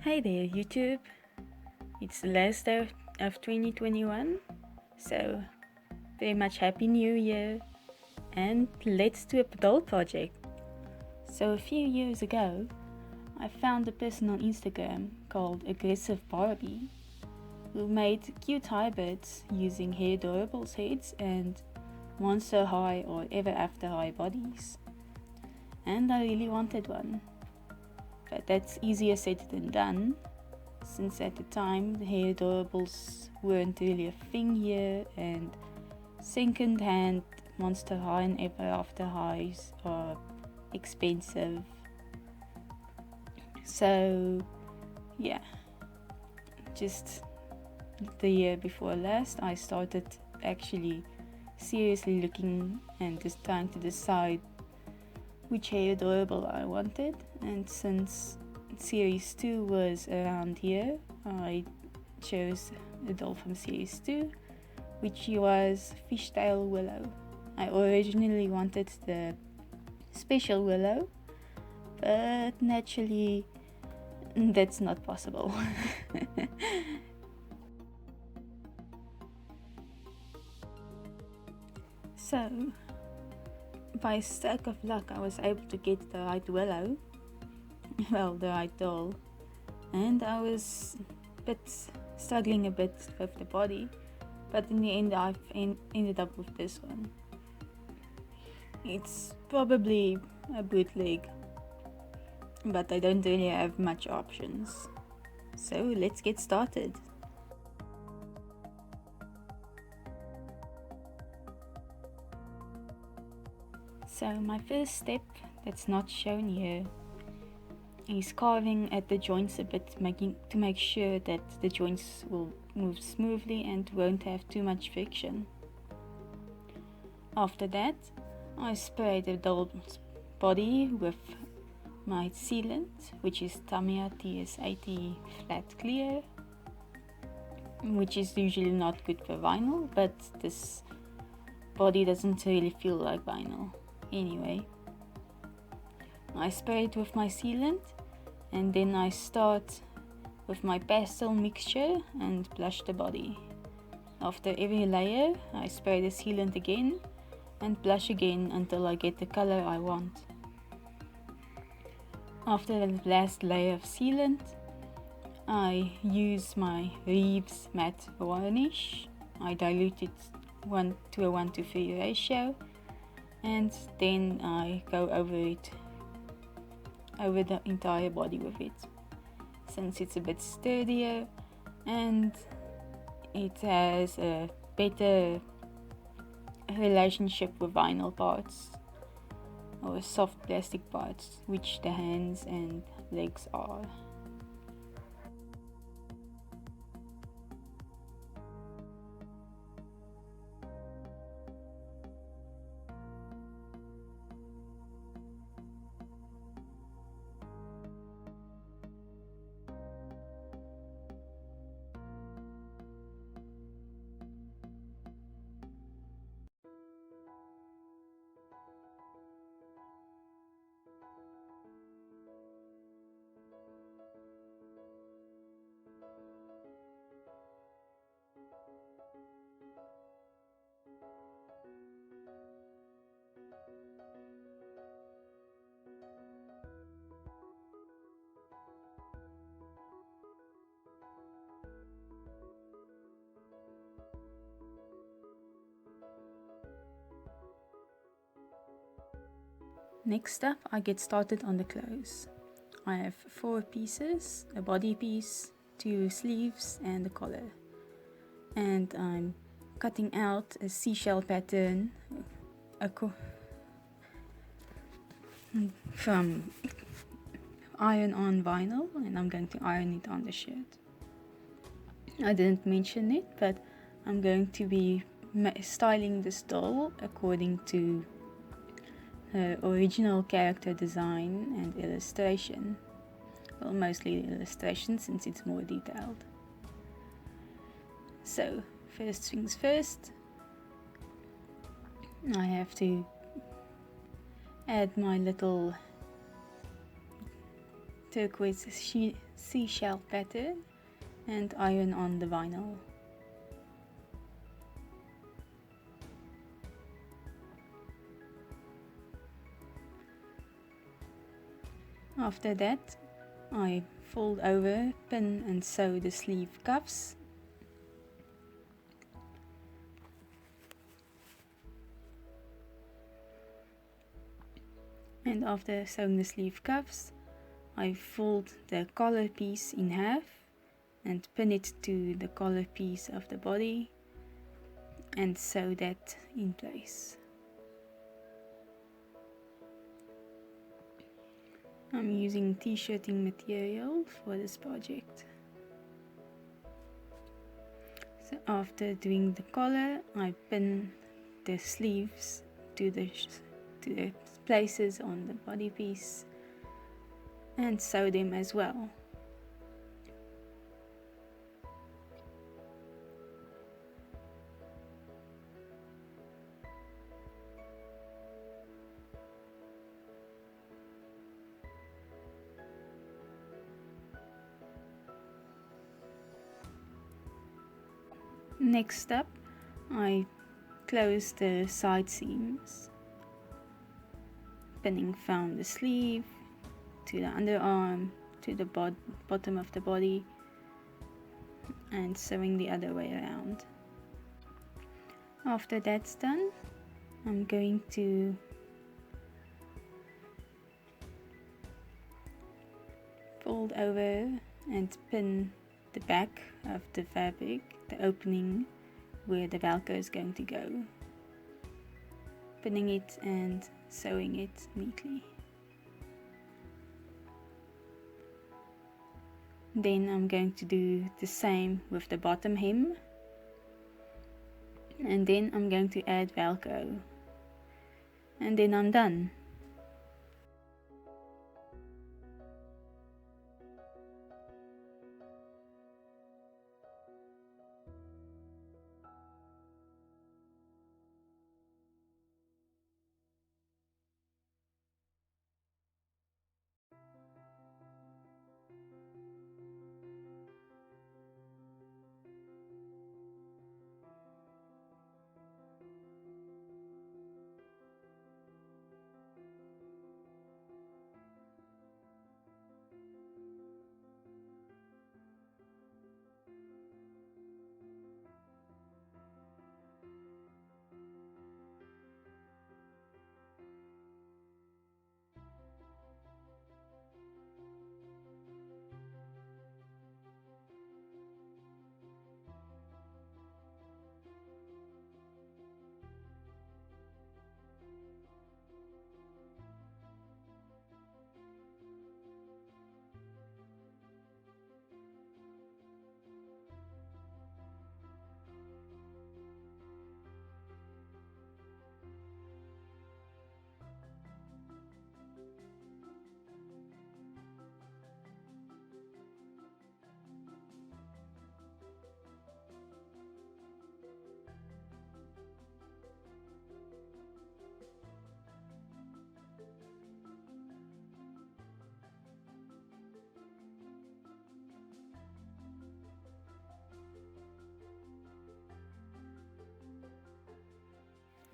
Hey there YouTube, it's the last day of 2021, so very much Happy New Year and let's do a doll project. So a few years ago, I found a person on Instagram called Aggressive Barbie who made cute hybrids using Hairdorables heads and Monster High or Ever After High bodies. And I really wanted one. But that's easier said than done, since at the time the Hairdorables weren't really a thing here and second-hand Monster High and Ever After Highs are expensive. So yeah, just the year before last I started actually seriously looking and just trying to decide which Hairdorable I wanted, and since series 2 was around here, I chose a doll from series 2, which was Fishtail Willow. I originally wanted the special Willow, but naturally that's not possible. So by a stroke of luck I was able to get the right Willow, well, the right doll, and I was struggling a bit with the body, but in the end I've ended up with this one. It's probably a bootleg, but I don't really have much options, so let's get started. So my first step that's not shown here is carving at the joints a bit, to make sure that the joints will move smoothly and won't have too much friction. After that, I spray the doll's body with my sealant, which is Tamiya TS80 flat clear, which is usually not good for vinyl, but this body doesn't really feel like vinyl. Anyway, I spray it with my sealant and then I start with my pastel mixture and blush the body. After every layer, I spray the sealant again and blush again until I get the color I want. After the last layer of sealant, I use my Reeves matte varnish. I dilute it to a 1:3 ratio, and then I go over the entire body with it, since it's a bit sturdier and it has a better relationship with vinyl parts or soft plastic parts, which the hands and legs are. Next up, I get started on the clothes. I have 4 pieces, a body piece, 2 sleeves and a collar. And I'm cutting out a seashell pattern from iron-on vinyl, and I'm going to iron it on the shirt. I didn't mention it, but I'm going to be styling this doll according to her original character design and illustration. Well, mostly the illustration, since it's more detailed. So, first things first, I have to add my little turquoise seashell pattern and iron on the vinyl. After that, I fold over, pin and sew the sleeve cuffs. And after sewing the sleeve cuffs, I fold the collar piece in half and pin it to the collar piece of the body and sew that in place. I'm using t-shirting material for this project. So after doing the collar, I pin the sleeves to the places on the body piece and sew them as well. Next up, I close the side seams, pinning from the sleeve to the underarm to the bottom of the body and sewing the other way around. After that's done, I'm going to fold over and pin the back of the fabric, the opening where the Velcro is going to go, pinning it and sewing it neatly. Then I'm going to do the same with the bottom hem, and then I'm going to add Velcro, and then I'm done.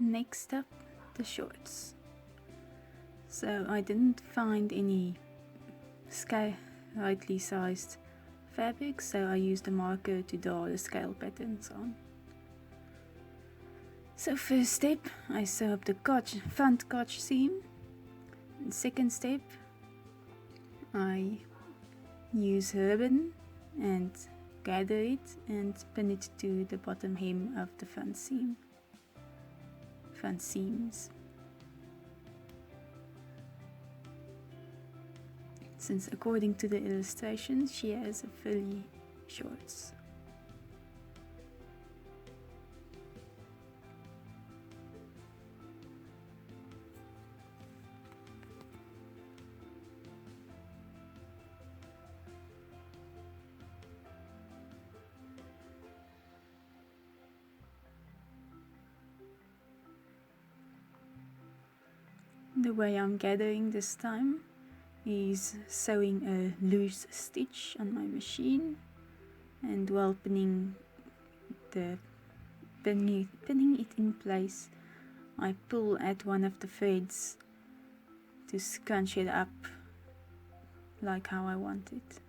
Next up, the shorts. So I didn't find any rightly sized fabric, so I used a marker to draw the scale patterns on. So first step, I sew up the front crotch seam. And second step, I use ribbon and gather it and pin it to the bottom hem of the front seams. Since according to the illustration, she has a frilly shorts. The way I'm gathering this time is sewing a loose stitch on my machine, and while pinning it in place, I pull at one of the threads to scrunch it up like how I want it.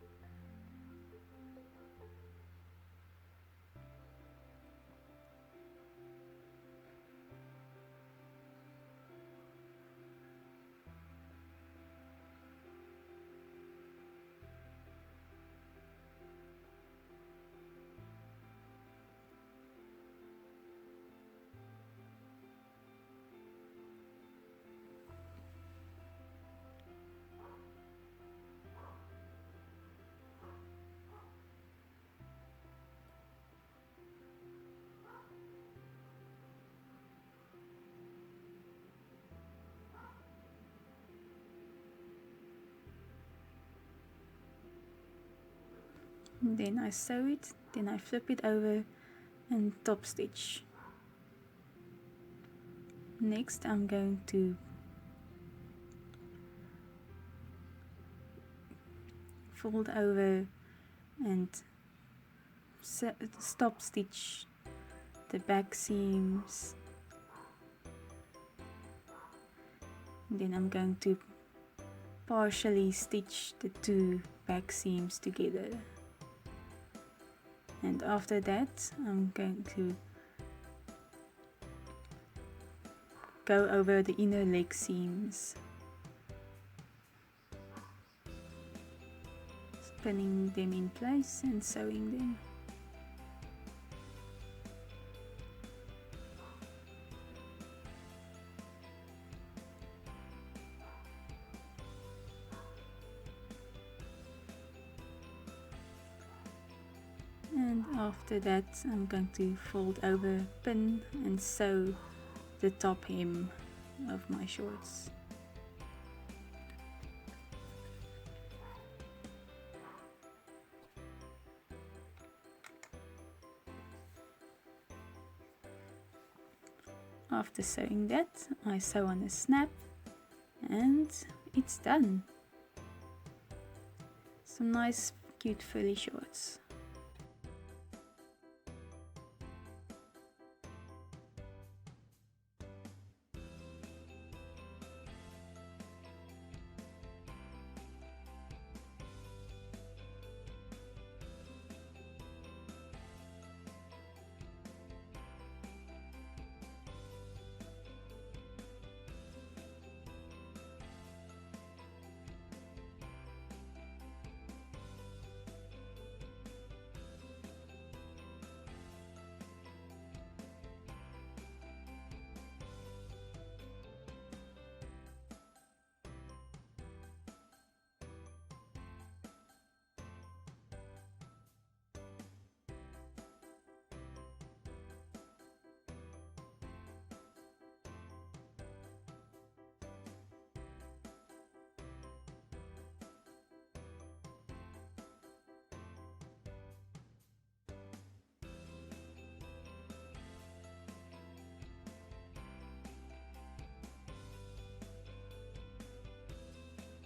Then I sew it, then I flip it over and top stitch. Next I'm going to fold over and stop stitch the back seams. Then I'm going to partially stitch the two back seams together. And after that, I'm going to go over the inner leg seams, pinning them in place and sewing them. And after that, I'm going to fold over, pin and sew the top hem of my shorts. After sewing that, I sew on a snap and it's done. Some nice cute frilly shorts.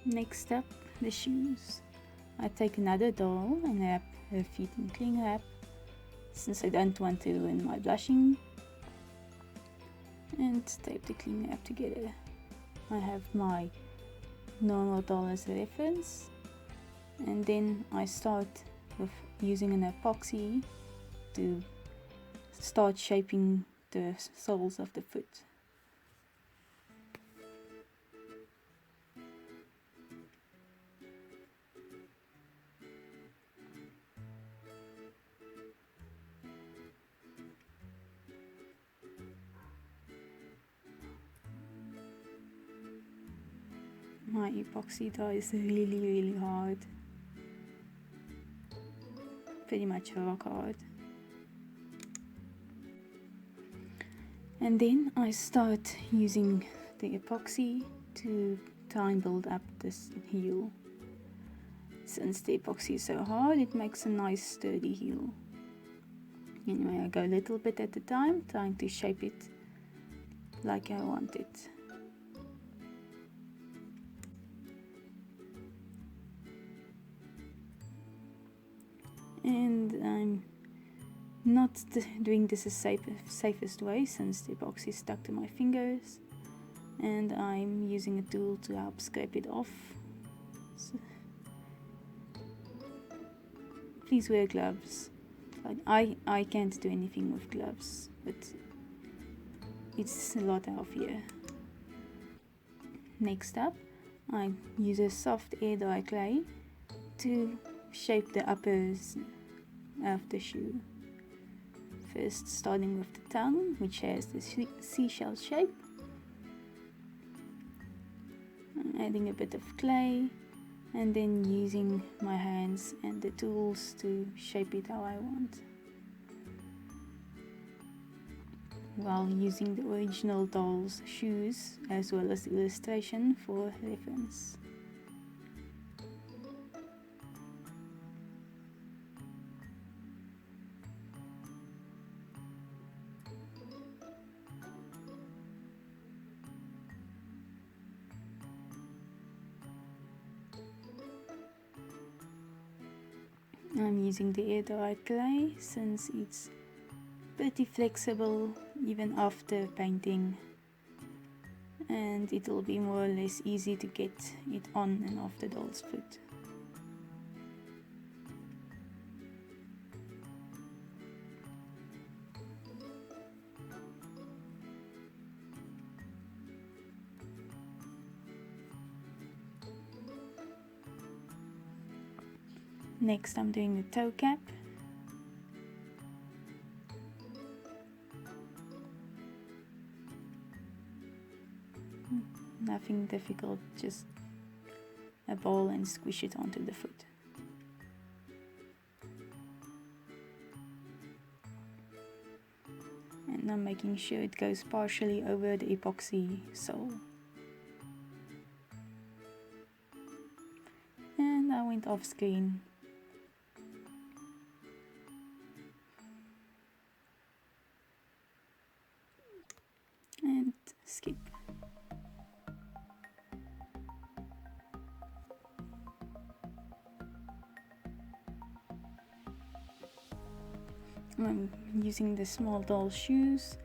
Next up, the shoes. I take another doll and wrap her feet in cling wrap, since I don't want to ruin my blushing, and tape the cling wrap together. I have my normal doll as a reference, and then I start with using an epoxy to start shaping the soles of the foot. My epoxy dye is really hard, pretty much rock hard. And then I start using the epoxy to try and build up this heel. Since the epoxy is so hard, it makes a nice sturdy heel. Anyway, I go a little bit at a time, trying to shape it like I want it. And I'm not doing this the safest way, since the epoxy is stuck to my fingers, and I'm using a tool to help scrape it off. So please wear gloves. I can't do anything with gloves, but it's a lot healthier. Next up, I use a soft air dry clay to shape the uppers of the shoe. First, starting with the tongue, which has the seashell shape. I'm adding a bit of clay, and then using my hands and the tools to shape it how I want, while using the original doll's shoes as well as the illustration for reference. I'm using the air dried clay since it's pretty flexible even after painting, and it will be more or less easy to get it on and off the doll's foot. Next, I'm doing the toe cap. Nothing difficult, just a ball and squish it onto the foot. And I'm making sure it goes partially over the epoxy sole. And I went off screen. And skip. I'm using the small doll shoes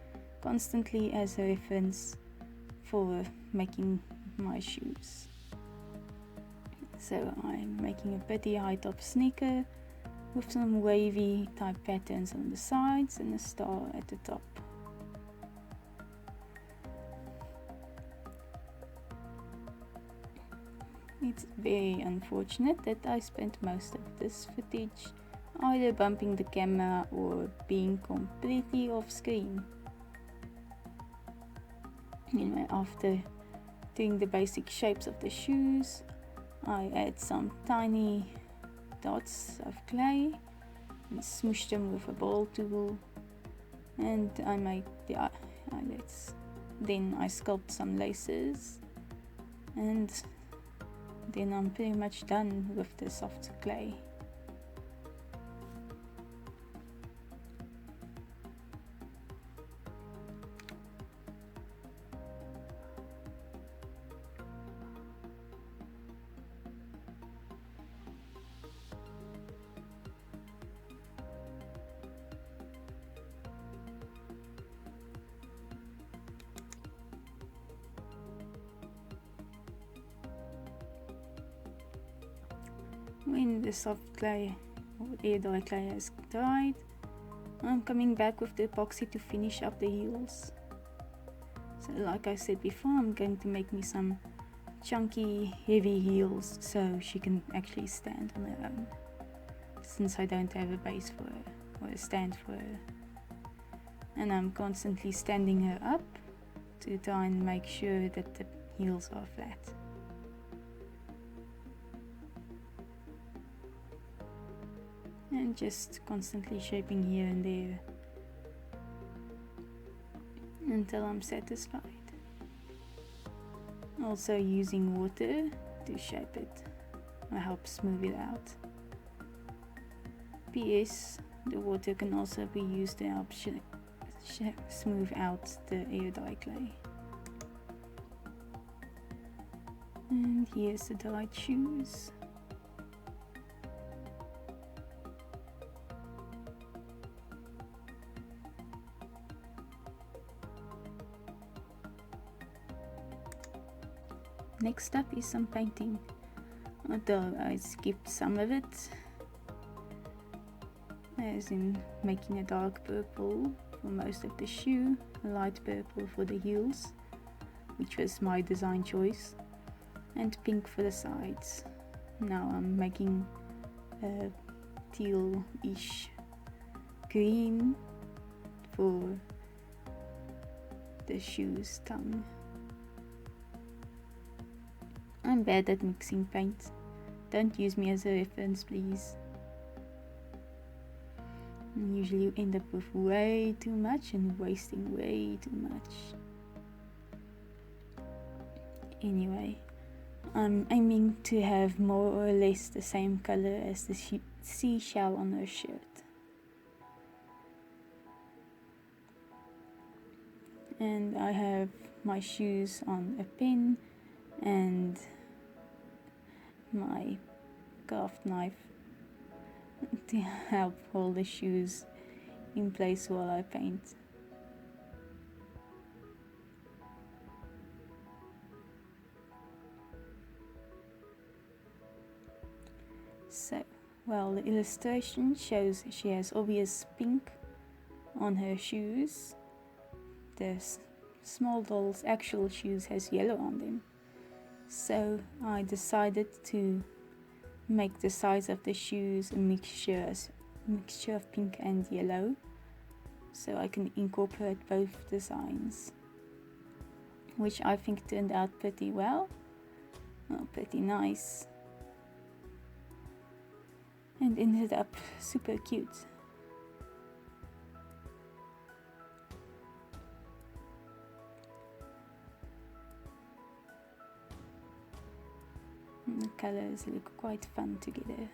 constantly as a reference for making my shoes. So I'm making a pretty high top sneaker with some wavy type patterns on the sides and a star at the top. It's very unfortunate that I spent most of this footage either bumping the camera or being completely off screen. Anyway, after doing the basic shapes of the shoes, I add some tiny dots of clay and smoosh them with a ball tool, and I make the eyelets. Then I sculpt some laces, and then I'm pretty much done with the soft clay. When the soft clay or air dry clay has dried, I'm coming back with the epoxy to finish up the heels. So like I said before, I'm going to make me some chunky heavy heels so she can actually stand on her own, since I don't have a base for her or a stand for her. And I'm constantly standing her up to try and make sure that the heels are flat. And just constantly shaping here and there until I'm satisfied. Also using water to shape it or help smooth it out. PS, the water can also be used to help smooth out the air dry clay. And here's the dried shoes. next up is some painting, although I skipped some of it, as in making a dark purple for most of the shoe, a light purple for the heels, which was my design choice, and pink for the sides. Now I'm making a teal-ish green for the shoe's tongue. I'm bad at mixing paint. Don't use me as a reference, please. And usually you end up with way too much and wasting way too much. Anyway, I'm aiming to have more or less the same color as the seashell on her shirt. And I have my shoes on a pin and my craft knife to help hold the shoes in place while I paint. So, well, the illustration shows she has obvious pink on her shoes. The small doll's actual shoes has yellow on them. So I decided to make the size of the shoes a mixture of pink and yellow, so I can incorporate both designs, which I think turned out pretty well, pretty nice, and ended up super cute. And the colors look quite fun together.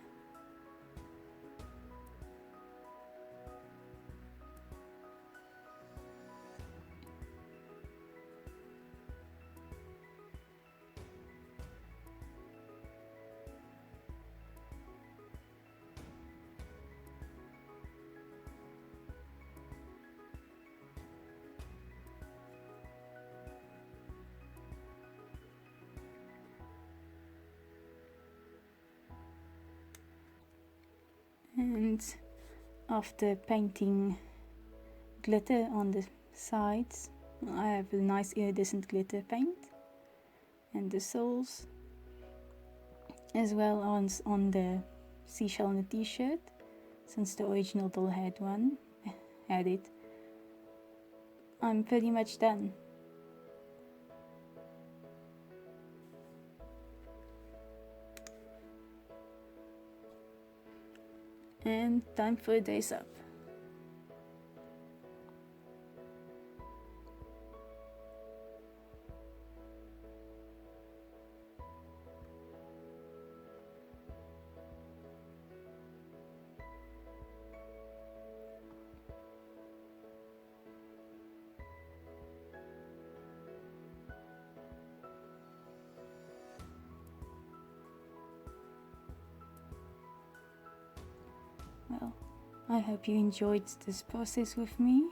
And after painting glitter on the sides, I have a nice iridescent glitter paint, and the soles, as well as on the seashell on the t-shirt, since the original doll had it. I'm pretty much done. And time for a dress up. Well, I hope you enjoyed this process with me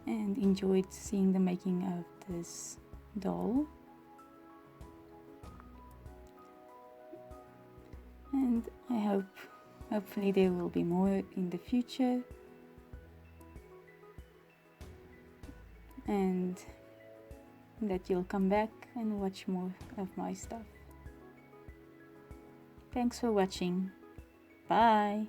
and enjoyed seeing the making of this doll. And I hopefully there will be more in the future, and that you'll come back and watch more of my stuff. Thanks for watching. Bye!